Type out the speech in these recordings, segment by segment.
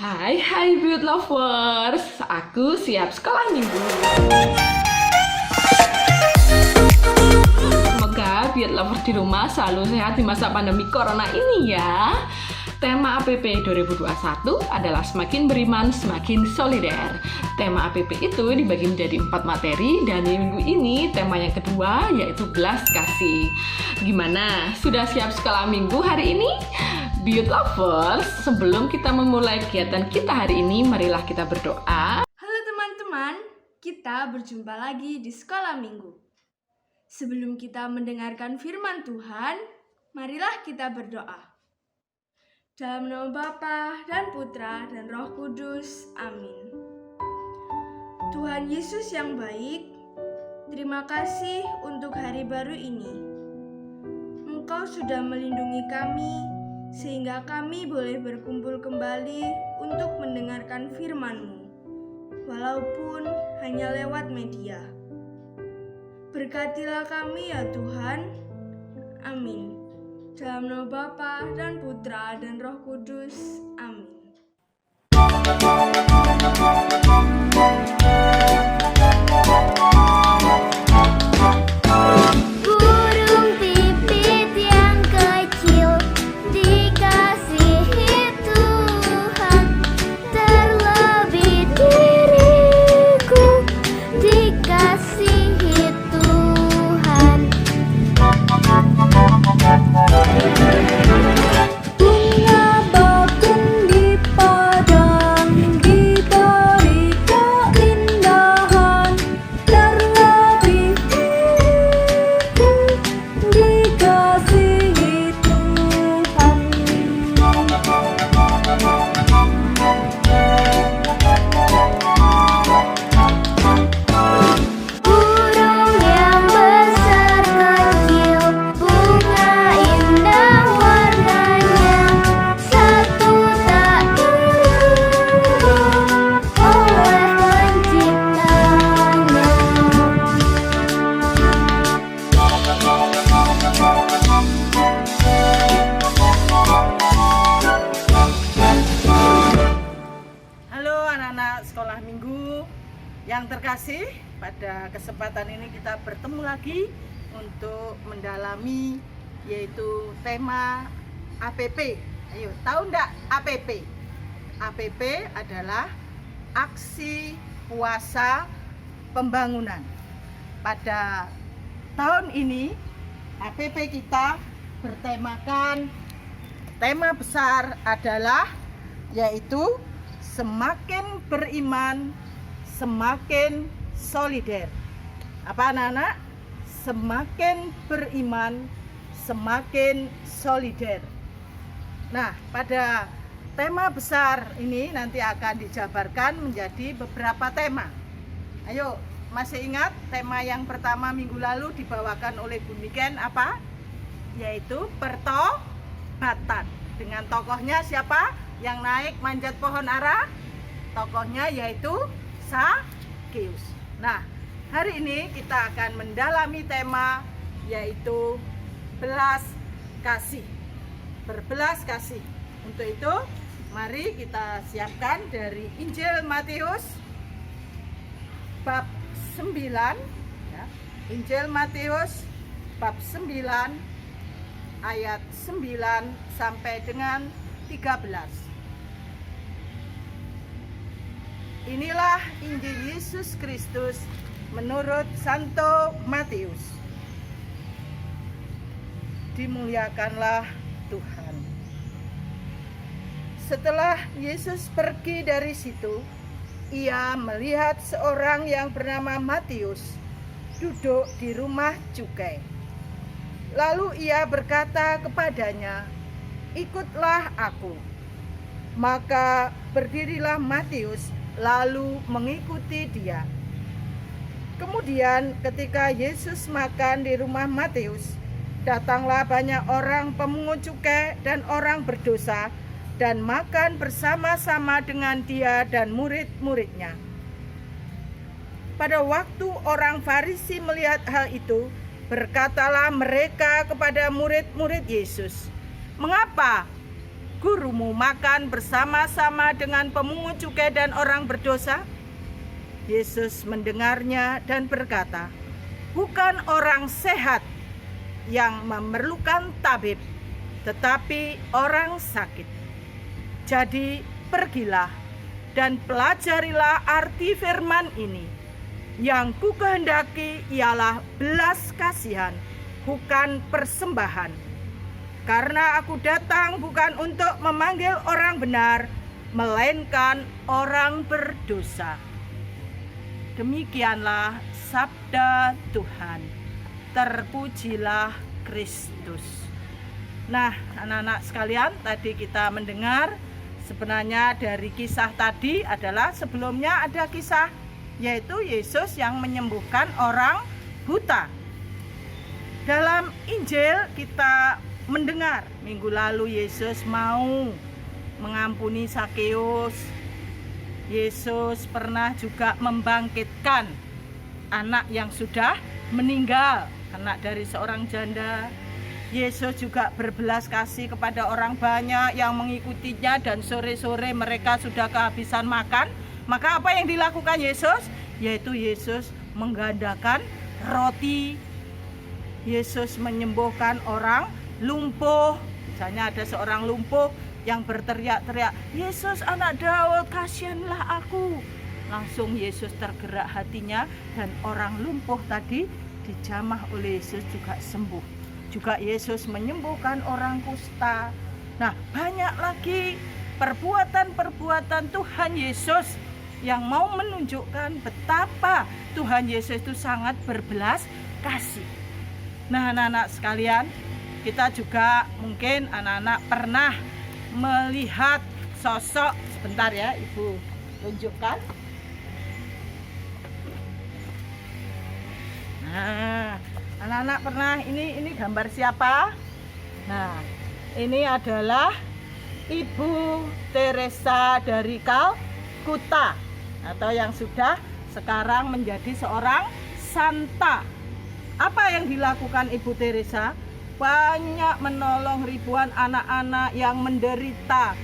Hai Beauty Lovers, aku siap sekolah minggu. Semoga Beauty Lovers di rumah selalu sehat di masa pandemi corona ini ya. Tema APP 2021 adalah semakin beriman, semakin solider. Tema APP itu dibagi menjadi 4 materi dan di minggu ini tema yang kedua yaitu belas kasih. Gimana? Sudah siap sekolah minggu hari ini? Beauty Lovers, sebelum kita memulai kegiatan kita hari ini, marilah kita berdoa. Halo teman-teman, kita berjumpa lagi di sekolah minggu. Sebelum kita mendengarkan firman Tuhan, marilah kita berdoa. Dalam nama Bapa dan Putra dan Roh Kudus, amin. Tuhan Yesus yang baik, terima kasih untuk hari baru ini. Engkau sudah melindungi kami, sehingga kami boleh berkumpul kembali untuk mendengarkan firman-Mu, walaupun hanya lewat media. Berkatilah kami ya Tuhan, amin. Dalam nama Bapa dan Putra dan Roh Kudus, amin. Burung pipit yang kecil dikasihi Tuhan, terlebih diriku dikasihi Tuhan. Bunga bakung di padang diberi keindahan, terlebih diriku dikasihi Tuhan. Burung yang besar kecil, bunga indah warnanya, satu tak terhitung oleh penciptanya. Halo anak-anak sekolah minggu yang terkasih, pada kesempatan ini kita bertemu lagi untuk mendalami yaitu tema APP. Ayo, tahu enggak APP? APP adalah aksi puasa pembangunan. Pada tahun ini APP kita bertemakan tema besar adalah yaitu semakin beriman, semakin solider. Apa anak-anak? Semakin beriman, semakin solider. Nah, pada tema besar ini nanti akan dijabarkan menjadi beberapa tema. Ayo, masih ingat tema yang pertama minggu lalu dibawakan oleh Bu Niken apa? Yaitu pertobatan. Dengan tokohnya siapa? Yang naik manjat pohon ara? Tokohnya yaitu Sakeus. Nah, hari ini kita akan mendalami tema yaitu belas kasih. Berbelas kasih. Untuk itu, mari kita siapkan dari Injil Matius bab 9 ya. Injil Matius bab 9 ayat 9 sampai dengan 13. Inilah Injil Yesus Kristus menurut Santo Matius. Dimuliakanlah Tuhan. Setelah Yesus pergi dari situ, ia melihat seorang yang bernama Matius duduk di rumah cukai. Lalu ia berkata kepadanya, "Ikutlah aku." Maka berdirilah Matius lalu mengikuti dia. Kemudian ketika Yesus makan di rumah Matius, datanglah banyak orang pemungut cukai dan orang berdosa dan makan bersama-sama dengan dia dan murid-muridnya. Pada waktu orang Farisi melihat hal itu, berkatalah mereka kepada murid-murid Yesus, "Mengapa gurumu makan bersama-sama dengan pemungut cukai dan orang berdosa?" Yesus mendengarnya dan berkata, "Bukan orang sehat yang memerlukan tabib, tetapi orang sakit. Jadi pergilah dan pelajarilah arti firman ini. Yang kukehendaki ialah belas kasihan, bukan persembahan. Karena aku datang bukan untuk memanggil orang benar, melainkan orang berdosa." Demikianlah sabda Tuhan. Terpujilah Kristus. Nah, anak-anak sekalian, tadi kita mendengar sebenarnya dari kisah tadi adalah sebelumnya ada kisah, yaitu Yesus yang menyembuhkan orang buta. Dalam Injil kita mendengar minggu lalu Yesus mau mengampuni Zakeus. Yesus pernah juga membangkitkan anak yang sudah meninggal, anak dari seorang janda. Yesus juga berbelas kasih kepada orang banyak yang mengikutinya, dan sore-sore mereka sudah kehabisan makan. Maka apa yang dilakukan Yesus? Yaitu Yesus menggandakan roti. Yesus menyembuhkan orang lumpuh. Misalnya ada seorang lumpuh yang berteriak-teriak, "Yesus anak Daud, kasihanlah aku." Langsung Yesus tergerak hatinya, dan orang lumpuh tadi dijamah oleh Yesus juga sembuh. Juga Yesus menyembuhkan orang kusta. Nah, banyak lagi perbuatan-perbuatan Tuhan Yesus yang mau menunjukkan betapa Tuhan Yesus itu sangat berbelas kasih. Nah, anak-anak sekalian, kita juga mungkin anak-anak pernah melihat sosok, sebentar ya Ibu tunjukkan. Nah, anak-anak pernah, ini gambar siapa? Nah, ini adalah Ibu Teresa dari Kalkuta, atau yang sudah sekarang menjadi seorang santa. Apa yang dilakukan Ibu Teresa? Banyak menolong ribuan anak-anak yang menderita,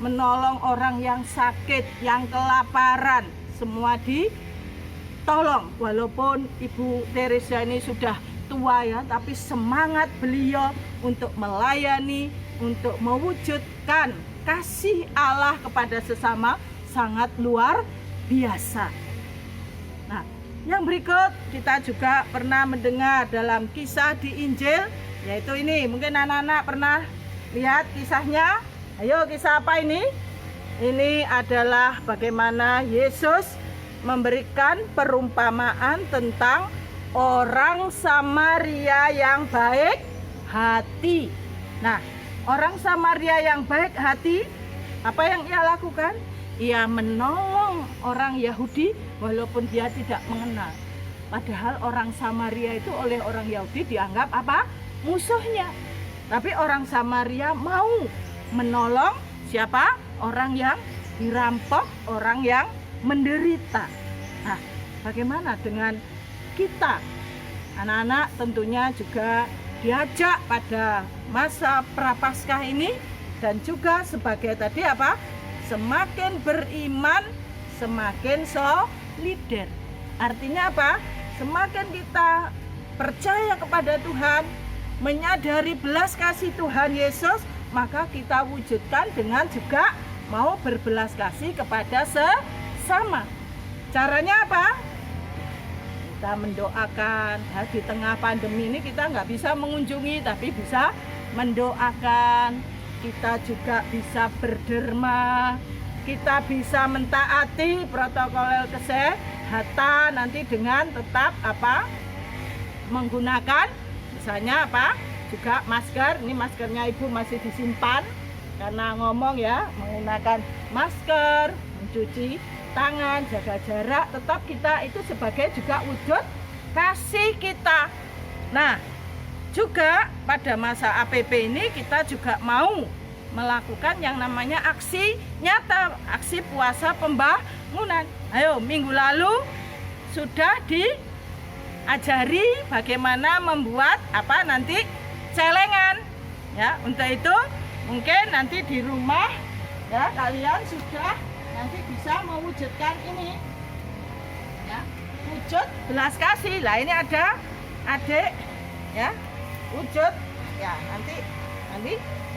menolong orang yang sakit, yang kelaparan, semua ditolong. Walaupun Ibu Teresa ini sudah tua ya, tapi semangat beliau untuk melayani, untuk mewujudkan kasih Allah kepada sesama sangat luar biasa. Nah, yang berikut kita juga pernah mendengar dalam kisah di Injil, yaitu ini. Mungkin anak-anak pernah lihat kisahnya. Ayo, kisah apa ini? Ini adalah bagaimana Yesus memberikan perumpamaan tentang orang Samaria yang baik hati. Nah, orang Samaria yang baik hati, apa yang ia lakukan? Ia menolong orang Yahudi walaupun dia tidak mengenal. Padahal orang Samaria itu oleh orang Yahudi dianggap apa? Musuhnya. Tapi orang Samaria mau menolong siapa? Orang yang dirampok, orang yang menderita. Nah, bagaimana dengan kita? Anak-anak tentunya juga diajak pada masa Prapaskah ini, dan juga sebagai tadi apa? Semakin beriman, semakin solider. Artinya apa? Semakin kita percaya kepada Tuhan, menyadari belas kasih Tuhan Yesus, maka kita wujudkan dengan juga mau berbelas kasih kepada sesama. Caranya apa? Kita mendoakan. Ya, di tengah pandemi ini kita nggak bisa mengunjungi, tapi bisa mendoakan. Kita juga bisa berderma. Kita bisa mentaati protokol kesehatan nanti dengan tetap apa? Menggunakan misalnya apa? Juga masker. Ini maskernya Ibu masih disimpan karena ngomong ya, menggunakan masker, mencuci tangan, jaga jarak. Tetap kita itu sebagai juga wujud kasih kita. Nah, juga pada masa APP ini kita juga mau melakukan yang namanya aksi nyata, aksi puasa pembangunan. Ayo, minggu lalu sudah diajari bagaimana membuat apa nanti celengan. Ya, untuk itu Mungkin nanti di rumah ya kalian sudah nanti bisa mewujudkan ini ya, wujud belas kasih. Lah ini ada adik ya, wujud ya, nanti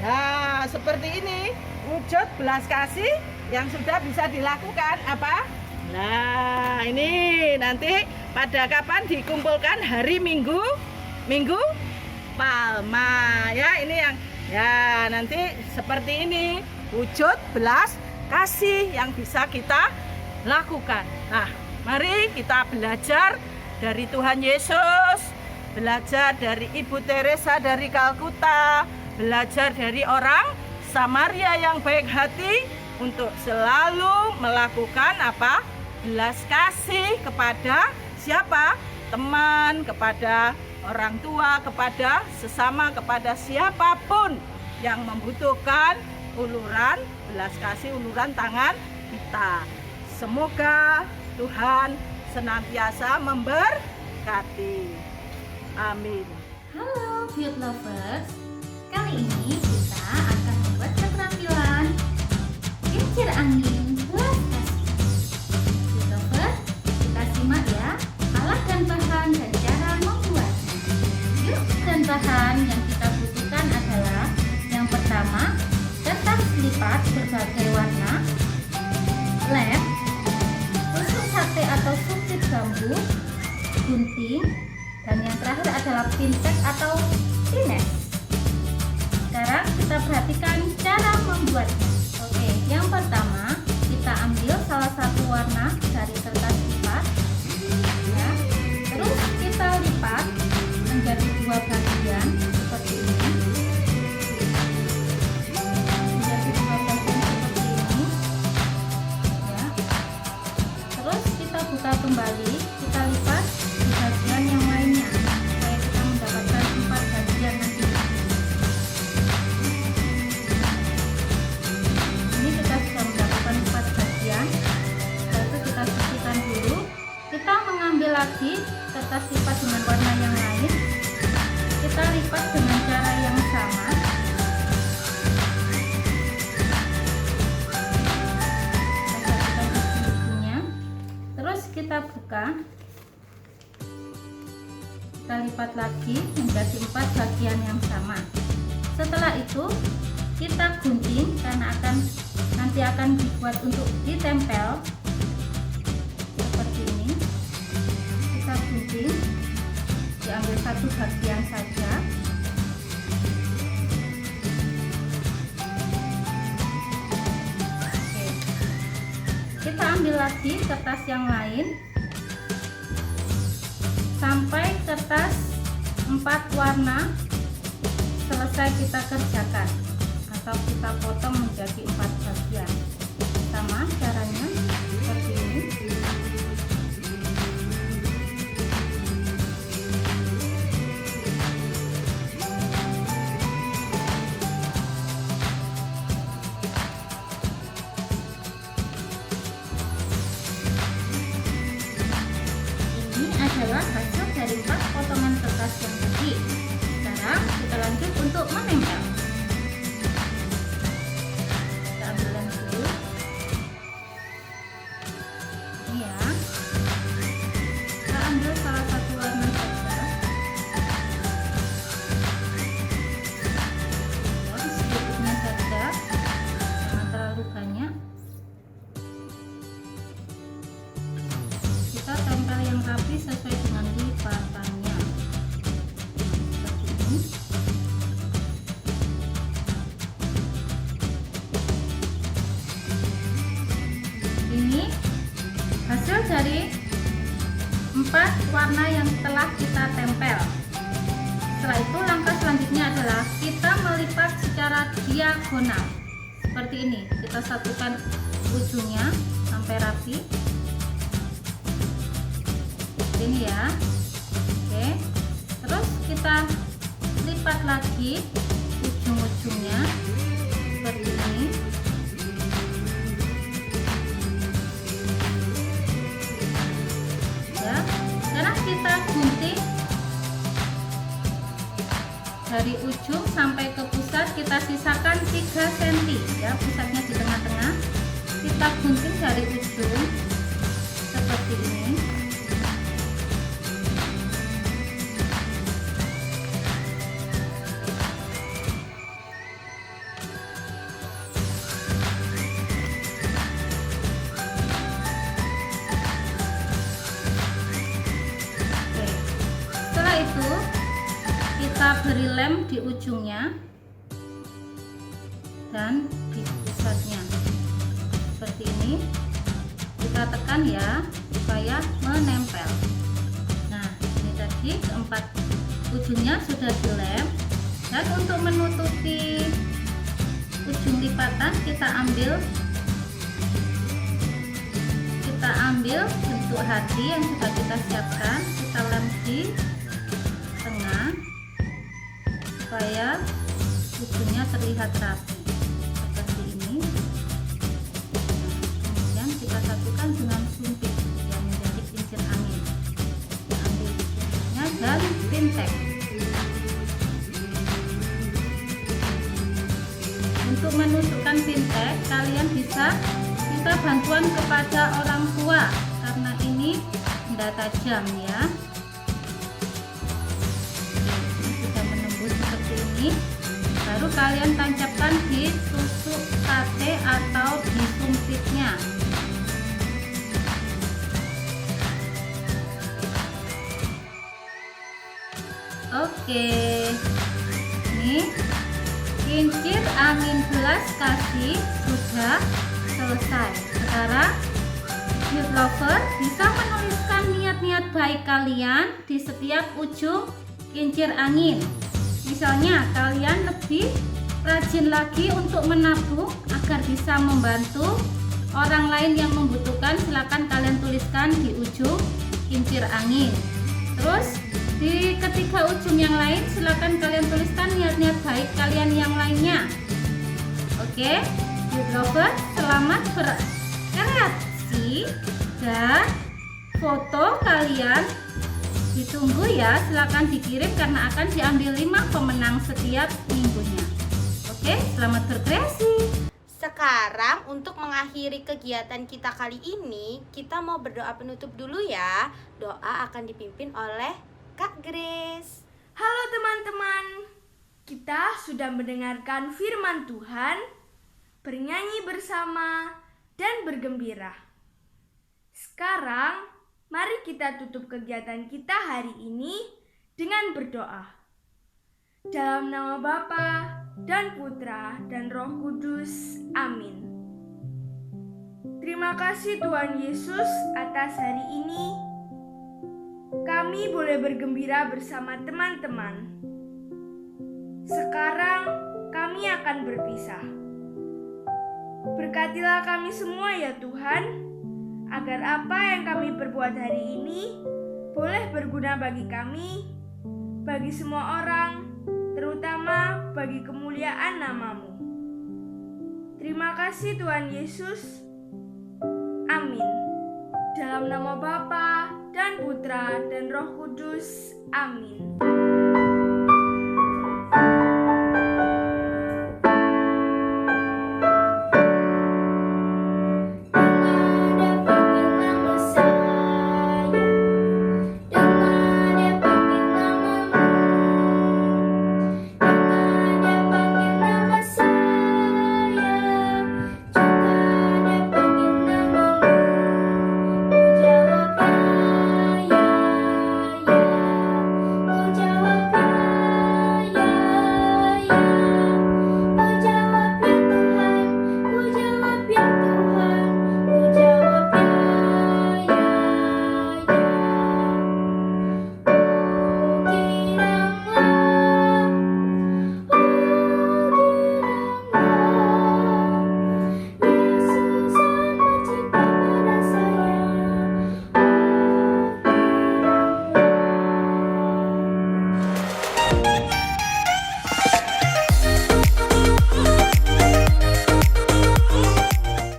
nah seperti ini wujud belas kasih yang sudah bisa dilakukan apa. Nah ini nanti pada kapan dikumpulkan hari Minggu Palma ya, ini yang ya nanti seperti ini wujud belas kasih yang bisa kita lakukan. Nah, mari kita belajar dari Tuhan Yesus, belajar dari Ibu Teresa dari Kalkuta, belajar dari orang Samaria yang baik hati untuk selalu melakukan apa? Belas kasih kepada siapa? Teman, kepada orang tua, kepada sesama, kepada siapapun yang membutuhkan uluran belas kasih, uluran tangan kita. Semoga Tuhan senantiasa memberkati. Amin. Halo Beauty Lovers, kali ini kita akan membuat keterampilan kincir angin belas kasih. Beauty Lovers, kita simak ya alat dan bahan dan cara membuatnya. Yuk, dan bahan yang kita butuhkan adalah yang pertama, kertas lipat berbagai warna, lem, tusuk sate atau supit bambu, gunting, dan yang terakhir adalah pinset atau pines. Sekarang kita perhatikan cara membuatnya. Oke, yang pertama kita ambil salah satu warna dari kertas lipat ya. Terus kita lipat menjadi dua bagian seperti ini. Menjadi dua bagian seperti ini ya. Terus kita buka kembali, kita lipat di bagian yang lainnya supaya kita mendapatkan 4 bagian nanti. Ini kita sudah mendapatkan 4 bagian. Setelah itu kita bersihkan dulu. Kita mengambil lagi kertas lipat dengan warna yang lain. Kita lipat dengan cara yang sama. Kita buka ujung-ujungnya. Terus kita buka. Kita lipat lagi menjadi 4 bagian yang sama. Setelah itu kita gunting karena nanti akan dibuat untuk ditempel seperti ini. Kita gunting, diambil satu bagian saja. Oke. Kita ambil lagi kertas yang lain sampai kertas 4 warna selesai kita kerjakan atau kita potong menjadi 4 bagian. Sama caranya seperti ini. Ini adalah hasil dari 4 potongan kertas yang tadi. Sekarang kita lanjut untuk menempel. Kita ambil lem dulu. Ini ya. Kita ambil salah satu warna saja. Sedikitnya saja, jangan terlalu banyak. Kita tempel yang rapi sesuai dengan lipatannya. Seperti ini. Ini hasil dari 4 warna yang telah kita tempel. Setelah itu langkah selanjutnya adalah kita melipat secara diagonal. Seperti ini, kita satukan ujungnya sampai rapi. Ini ya. Oke. Terus kita lipat lagi ujung-ujungnya seperti ini. Ya. Sekarang kita gunting dari ujung sampai ke pusat. kita sisakan 3 cm ya, pusatnya di tengah-tengah. Kita gunting dari ujung seperti ini. Oke. Setelah itu kita beri lem di ujungnya dan di pusatnya seperti ini. Kita tekan ya supaya menempel. Nah, ini tadi keempat ujungnya sudah dilem, dan untuk menutupi ujung lipatan kita ambil bentuk hati yang sudah kita siapkan, kita lem di tengah supaya ujungnya terlihat rapi seperti ini. Kemudian kita satukan dengan suntik yang menjadi kincir angin. Ambil suntiknya dan pintek. Untuk menusukkan pintek, kalian bisa minta bantuan kepada orang tua karena ini benda tajam ya. Ini sudah menembus seperti ini. Baru kalian tancapkan di tusuk sate atau di suntiknya. Oke, ini kincir angin belas kasih sudah selesai. Sekarang youth lover bisa menuliskan niat-niat baik kalian di setiap ujung kincir angin. Misalnya kalian lebih rajin lagi untuk menabung agar bisa membantu orang lain yang membutuhkan. Silakan kalian tuliskan di ujung kincir angin. Terus di ketiga ujung yang lain silakan kalian tuliskan niat-niat baik kalian yang lainnya. Oke, youth lover, selamat berkreasi dan foto kalian ditunggu ya. Silakan dikirim karena akan diambil 5 pemenang setiap minggunya. Oke, selamat berkreasi. Sekarang untuk mengakhiri kegiatan kita kali ini, kita mau berdoa penutup dulu ya. Doa akan dipimpin oleh Kak Grace. Halo teman-teman, kita sudah mendengarkan firman Tuhan, bernyanyi bersama, dan bergembira. Sekarang, mari kita tutup kegiatan kita hari ini dengan berdoa. Dalam nama Bapa dan Putra dan Roh Kudus. Amin. Terima kasih Tuhan Yesus atas hari ini. Kami boleh bergembira bersama teman-teman. Sekarang kami akan berpisah. Berkatilah kami semua ya Tuhan, agar apa yang kami perbuat hari ini boleh berguna bagi kami, bagi semua orang, terutama bagi kemuliaan nama-Mu. Terima kasih Tuhan Yesus. Amin. Dalam nama Bapa dan Putra dan Roh Kudus. Amin.